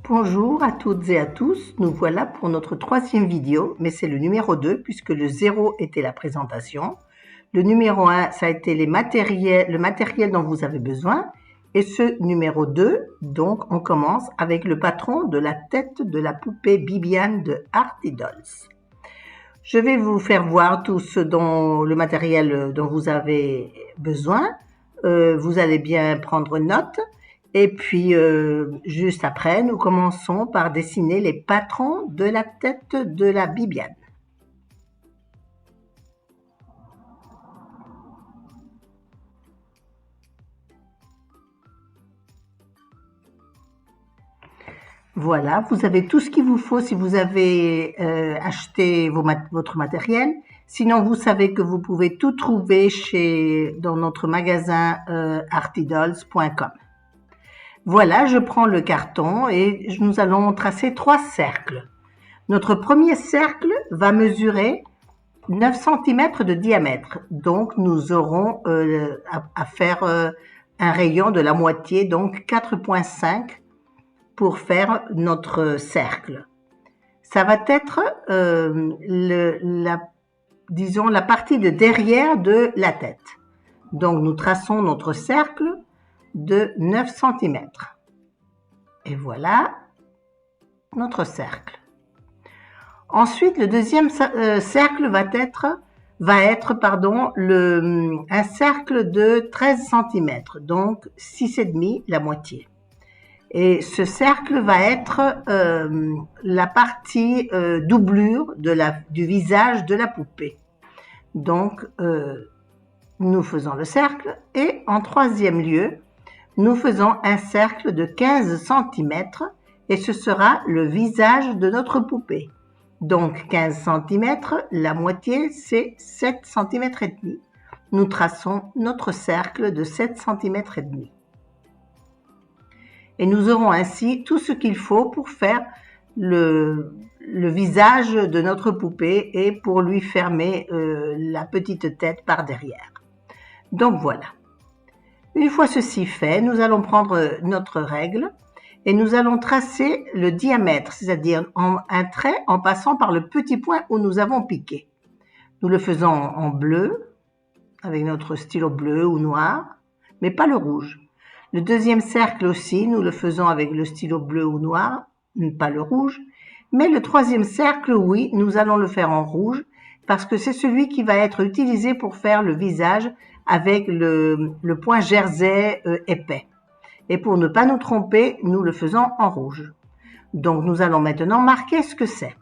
Bonjour à toutes et à tous, nous voilà pour notre troisième vidéo, mais c'est le numéro 2 puisque le 0 était la présentation. Le numéro 1, ça a été le matériel dont vous avez besoin. Et ce numéro 2, donc on commence avec le patron de la tête de la poupée Bibiane de Arty Dolls. Je vais vous faire voir tout le matériel dont vous avez besoin. Vous allez bien prendre note. Et puis, juste après, nous commençons par dessiner les patrons de la tête de la Bibiane. Voilà, vous avez tout ce qu'il vous faut si vous avez acheté votre matériel. Sinon, vous savez que vous pouvez tout trouver dans notre magasin artydolls.com. Voilà, je prends le carton et nous allons tracer 3 cercles. Notre premier cercle va mesurer 9 cm de diamètre. Donc, nous aurons à faire un rayon de la moitié, donc 4,5 pour faire notre cercle. Ça va être, disons, la partie de derrière de la tête. Donc, nous traçons notre cercle de 9 cm. Et voilà notre cercle. Ensuite, le deuxième cercle va être un cercle de 13 cm, donc 6,5, la moitié. Et ce cercle va être la partie doublure du visage de la poupée. Donc, nous faisons le cercle et en troisième lieu, nous faisons un cercle de 15 cm et ce sera le visage de notre poupée. Donc 15 cm, la moitié c'est 7 cm et demi. Nous traçons notre cercle de 7 cm et demi. Et nous aurons ainsi tout ce qu'il faut pour faire le visage de notre poupée et pour lui fermer la petite tête par derrière. Donc voilà. Une fois ceci fait, nous allons prendre notre règle et nous allons tracer le diamètre, c'est-à-dire un trait en passant par le petit point où nous avons piqué. Nous le faisons en bleu, avec notre stylo bleu ou noir, mais pas le rouge. Le deuxième cercle aussi, nous le faisons avec le stylo bleu ou noir, pas le rouge. Mais le troisième cercle, oui, nous allons le faire en rouge parce que c'est celui qui va être utilisé pour faire le visage avec le point jersey épais. Et pour ne pas nous tromper, nous le faisons en rouge. Donc, nous allons maintenant marquer ce que c'est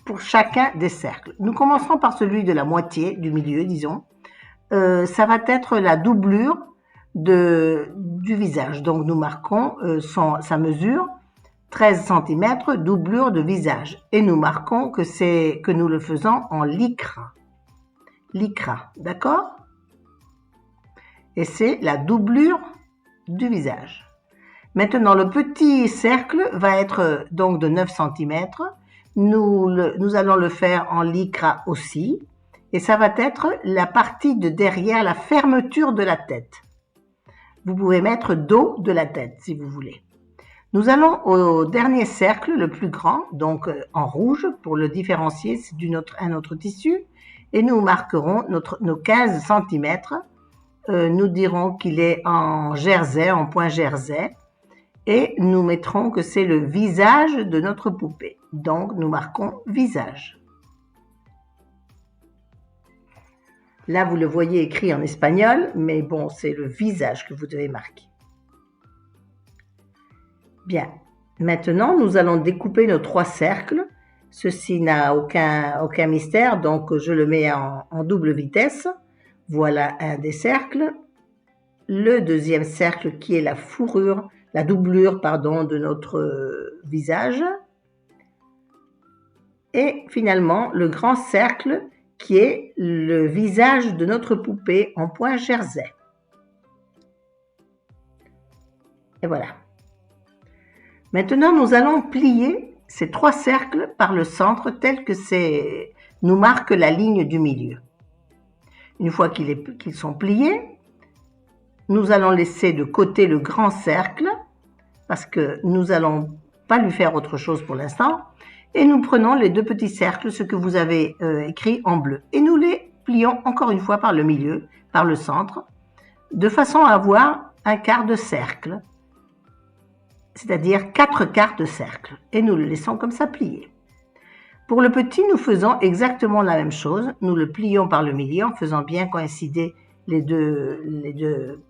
pour chacun des cercles. Nous commencerons par celui de la moitié, du milieu, disons. Ça va être la doublure du visage. Donc, nous marquons sa mesure 13 cm, doublure de visage. Et nous marquons que nous le faisons en lycra. Lycra, d'accord? Et c'est la doublure du visage. Maintenant, le petit cercle va être donc de 9 cm. Nous allons le faire en lycra aussi. Et ça va être la partie de derrière, la fermeture de la tête. Vous pouvez mettre dos de la tête si vous voulez. Nous allons au dernier cercle, le plus grand, donc en rouge pour le différencier, c'est un autre tissu. Et nous marquerons nos 15 cm. Nous dirons qu'il est en jersey, en point jersey, et nous mettrons que c'est le visage de notre poupée. Donc, nous marquons visage. Là, vous le voyez écrit en espagnol, mais bon, c'est le visage que vous devez marquer. Bien, maintenant, nous allons découper nos 3 cercles. Ceci n'a aucun mystère, donc je le mets en double vitesse. Voilà un des cercles. Le deuxième cercle qui est la doublure de notre visage. Et finalement, le grand cercle qui est le visage de notre poupée en point jersey. Et voilà. Maintenant, nous allons plier ces 3 cercles par le centre tel que nous marque la ligne du milieu. Une fois qu'ils sont pliés, nous allons laisser de côté le grand cercle parce que nous allons pas lui faire autre chose pour l'instant. Et nous prenons les deux petits cercles, ce que vous avez écrit en bleu. Et nous les plions encore une fois par le milieu, par le centre, de façon à avoir un quart de cercle, c'est-à-dire 4 quarts de cercle. Et nous le laissons comme ça plier. Pour le petit, nous faisons exactement la même chose. Nous le plions par le milieu en faisant bien coïncider les deux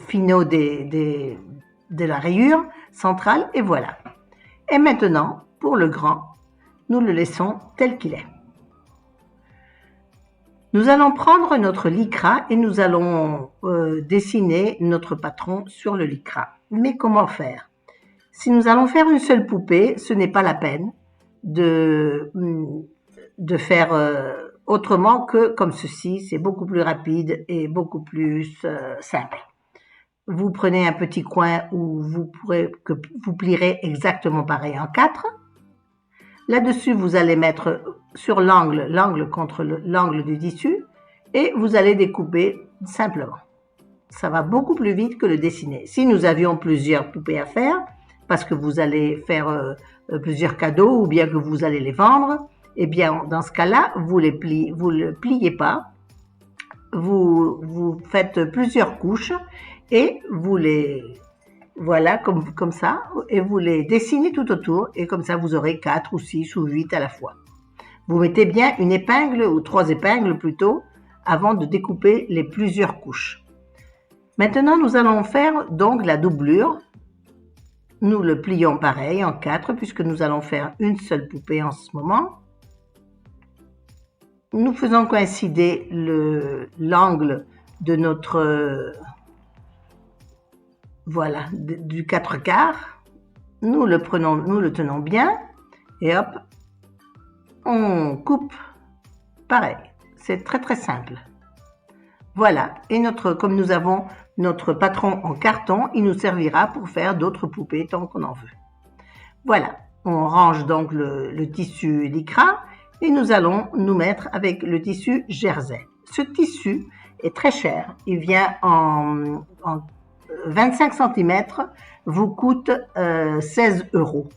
finaux de la rayure centrale. Et voilà. Et maintenant, pour le grand, nous le laissons tel qu'il est. Nous allons prendre notre lycra et nous allons dessiner notre patron sur le lycra. Mais comment faire? Si nous allons faire une seule poupée, ce n'est pas la peine de faire autrement que comme ceci. C'est beaucoup plus rapide et beaucoup plus simple. Vous prenez un petit coin où vous plierez exactement pareil en 4. Là-dessus, vous allez mettre sur l'angle contre l'angle du tissu et vous allez découper simplement. Ça va beaucoup plus vite que le dessiner. Si nous avions plusieurs poupées à faire, parce que vous allez faire plusieurs cadeaux ou bien que vous allez les vendre, eh bien, dans ce cas-là, vous le pliez pas, vous faites plusieurs couches et vous les... Voilà, comme ça, et vous les dessinez tout autour, et comme ça vous aurez 4 ou 6 ou 8 à la fois. Vous mettez bien une épingle, ou 3 épingles plutôt, avant de découper les plusieurs couches. Maintenant, nous allons faire donc la doublure. Nous le plions pareil en 4, puisque nous allons faire une seule poupée en ce moment. Nous faisons coïncider l'angle de notre... Voilà, du 4 quarts, nous le tenons bien et hop, on coupe pareil. C'est très très simple. Voilà, et comme nous avons notre patron en carton, il nous servira pour faire d'autres poupées tant qu'on en veut. Voilà, on range donc le tissu lycra et nous allons nous mettre avec le tissu jersey. Ce tissu est très cher, il vient en 25 cm vous coûte 16 €.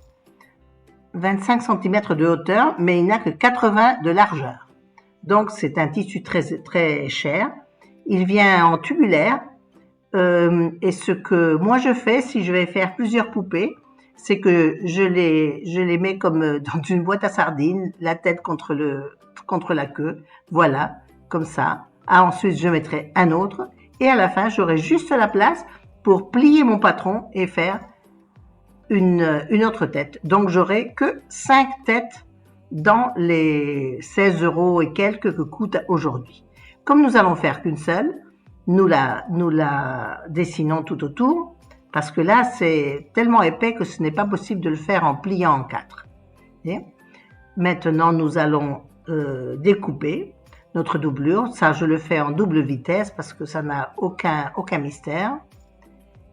25 cm de hauteur, mais il n'a que 80 de largeur. Donc c'est un tissu très, très cher. Il vient en tubulaire. Et ce que moi je fais, si je vais faire plusieurs poupées, c'est que je les mets comme dans une boîte à sardines, la tête contre la queue. Voilà, comme ça. Ensuite, je mettrai un autre. Et à la fin, j'aurai juste la place pour plier mon patron et faire une autre tête. Donc, j'aurai que 5 têtes dans les 16 € et quelques que coûte aujourd'hui. Comme nous allons faire qu'une seule, nous la dessinons tout autour, parce que là, c'est tellement épais que ce n'est pas possible de le faire en pliant en 4. Et maintenant, nous allons découper notre doublure. Ça, je le fais en double vitesse parce que ça n'a aucun mystère.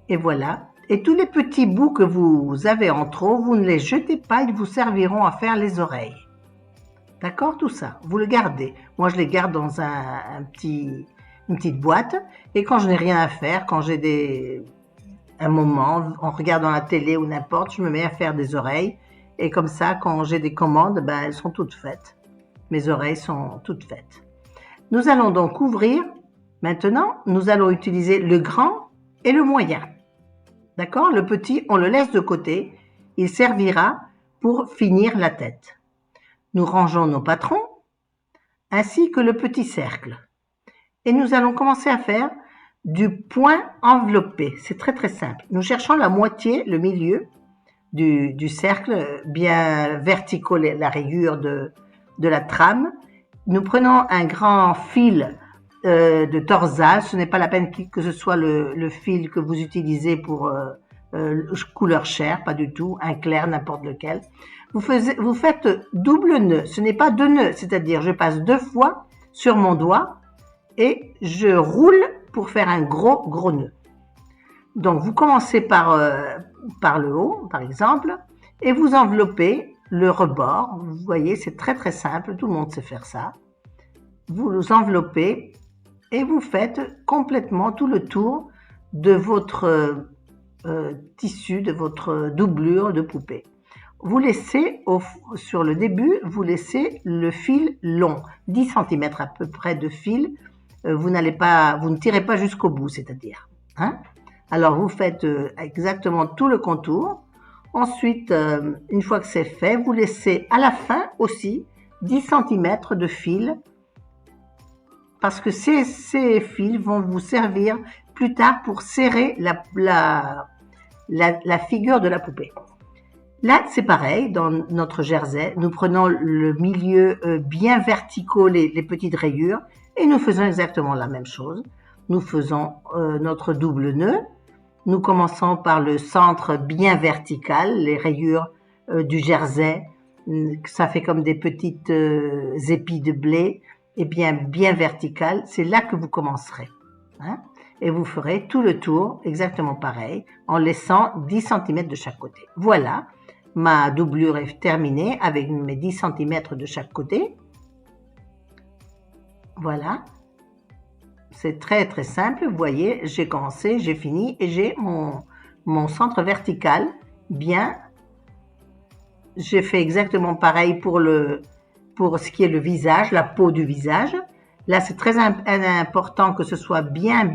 Et voilà. Et tous les petits bouts que vous avez en trop, vous ne les jetez pas, ils vous serviront à faire les oreilles. D'accord, tout ça, vous le gardez. Moi, je les garde dans une petite boîte. Et quand je n'ai rien à faire, quand j'ai un moment, en regardant la télé ou n'importe, je me mets à faire des oreilles. Et comme ça, quand j'ai des commandes, elles sont toutes faites. Mes oreilles sont toutes faites. Nous allons donc ouvrir. Maintenant, nous allons utiliser le grand et le moyen. D'accord? Le petit, on le laisse de côté. Il servira pour finir la tête. Nous rangeons nos patrons, ainsi que le petit cercle. Et nous allons commencer à faire du point enveloppé. C'est très très simple. Nous cherchons la moitié, le milieu du cercle, bien verticaux, la rayure de la trame. Nous prenons un grand fil de torsade. Ce n'est pas la peine que ce soit le fil que vous utilisez pour couleur chair, pas du tout, un clair, n'importe lequel. Vous faites double nœud. Ce n'est pas 2 nœuds, c'est-à-dire je passe 2 fois sur mon doigt et je roule pour faire un gros nœud. Donc vous commencez par le haut, par exemple, et vous enveloppez le rebord. Vous voyez, c'est très très simple, tout le monde sait faire ça. Vous enveloppez et vous faites complètement tout le tour de votre tissu de votre doublure de poupée. Vous laissez, sur le début, vous laissez le fil long, 10 cm à peu près de fil. Vous ne tirez pas jusqu'au bout, c'est-à-dire. Hein? Alors, vous faites exactement tout le contour. Ensuite, une fois que c'est fait, vous laissez à la fin aussi 10 cm de fil parce que ces fils vont vous servir plus tard pour serrer la figure de la poupée. Là, c'est pareil, dans notre jersey, nous prenons le milieu bien verticaux, les petites rayures, et nous faisons exactement la même chose. Nous faisons notre double nœud. Nous commençons par le centre bien vertical, les rayures du jersey, ça fait comme des petites épis de blé, et bien vertical, c'est là que vous commencerez. Hein? Et vous ferez tout le tour exactement pareil, en laissant 10 cm de chaque côté. Voilà, ma doublure est terminée avec mes 10 cm de chaque côté. Voilà. C'est très très simple, vous voyez, j'ai commencé, j'ai fini et j'ai mon centre vertical bien. J'ai fait exactement pareil pour ce qui est le visage, la peau du visage. Là, c'est très important que ce soit bien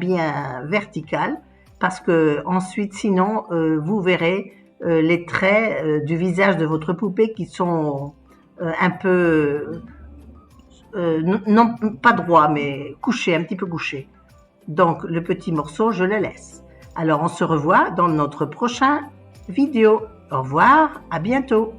vertical parce que ensuite, sinon, vous verrez les traits du visage de votre poupée qui sont un peu non pas droit, mais couché, un petit peu couché. Donc, le petit morceau, je le laisse. Alors, on se revoit dans notre prochain vidéo. Au revoir, à bientôt.